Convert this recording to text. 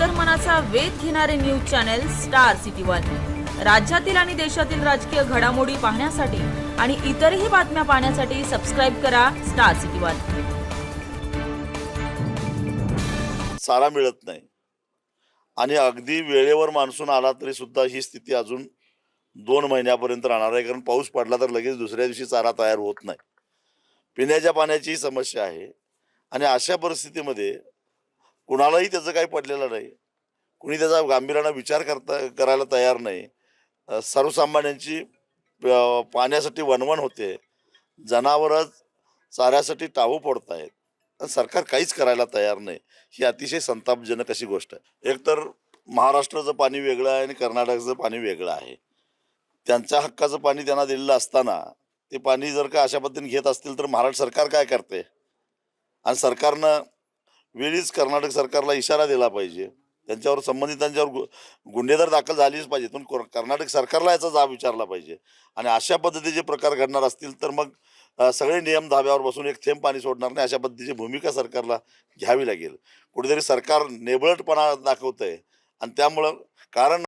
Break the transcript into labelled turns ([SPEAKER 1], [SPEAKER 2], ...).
[SPEAKER 1] अंतर्मनाचा वेध घेणारे news channel star city one. राज्यातील आणि देशातील राजकीय घडामोडी पाहण्यासाठी आणि इतरही बातम्या पाहण्यासाठी सबस्क्राइब करा स्टार सिटी वन।
[SPEAKER 2] चारा मिळत नाही आणि अगदी वेळेवर मान्सून आला तरी सुद्धा ही स्थिती अजून 2 महिन्यापर्यंत राहणार आहे, कारण पाऊस पडला तर लगेच दुसऱ्या दिवशी चारा तयार होत नाही। पिण्याच्या पाण्याची समस्या आहे आणि अशा परिस्थितीमध्ये कुणालाही त्याचं काही पडलेलं नाही, कुणी त्याचा गांभीर्याने विचार करायला तयार नाही। सर्वसामान्यांची पाण्यासाठी वणवण होते, जनावरं चाऱ्यासाठी टाहू पडत आहेत, सरकार काहीच करायला तयार नाही। ही अतिशय संतापजनक अशी गोष्ट आहे। एकतर महाराष्ट्राचं पाणी वेगळं आहे आणि कर्नाटकचं पाणी वेगळं आहे। त्यांच्या हक्काचं पाणी त्यांना दिलेलं असताना ते पाणी जर का अशा पद्धतीने घेत असतील तर महाराष्ट्र सरकार काय करते? आणि सरकारनं वेळीच कर्नाटक सरकारला इशारा दिला पाहिजे, त्यांच्यावर संबंधितांच्यावर गुन्हेगार दाखल झालीच पाहिजे, पण कर्नाटक सरकारला याचा जाब विचारला पाहिजे। आणि अशा पद्धतीचे प्रकार घडणार असतील तर मग सगळे नियम धाब्यावर बसून एक थेंब पाणी सोडणार नाही, अशा पद्धतीची भूमिका सरकारला घ्यावी लागेल। कुठेतरी सरकार नेबळटपणा दाखवतंय आणि त्यामुळं कारण